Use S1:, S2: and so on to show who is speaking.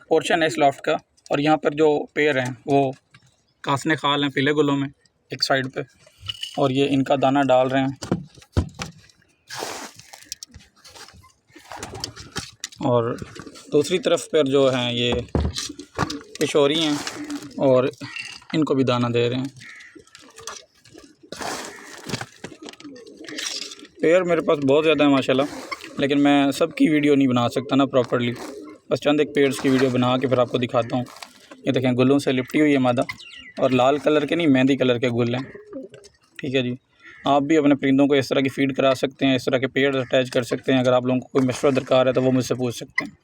S1: Portion है इस loft का। और यहाँ पर जो पेड़ हैं वो कासने खाल हैं पीले गुलों में एक साइड पे, और ये इनका दाना डाल रहे हैं। और दूसरी तरफ पर जो हैं ये किशोरी हैं और इनको भी दाना दे रहे हैं। पेड़ मेरे पास बहुत ज़्यादा है माशाल्लाह, लेकिन मैं सबकी वीडियो नहीं बना सकता ना प्रॉपर्ली, बस चंद एक पेड़ की वीडियो बना के फिर आपको दिखाता हूँ। ये देखें गुलों से लिपटी हुई है मादा, और लाल कलर के नहीं मेहंदी कलर के गुल हैं। ठीक है जी, आप भी अपने परिंदों को इस तरह की फ़ीड करा सकते हैं, इस तरह के पेड़ अटैच कर सकते हैं। अगर आप लोगों को कोई मशवरा दरकार है तो वो मुझसे पूछ सकते हैं।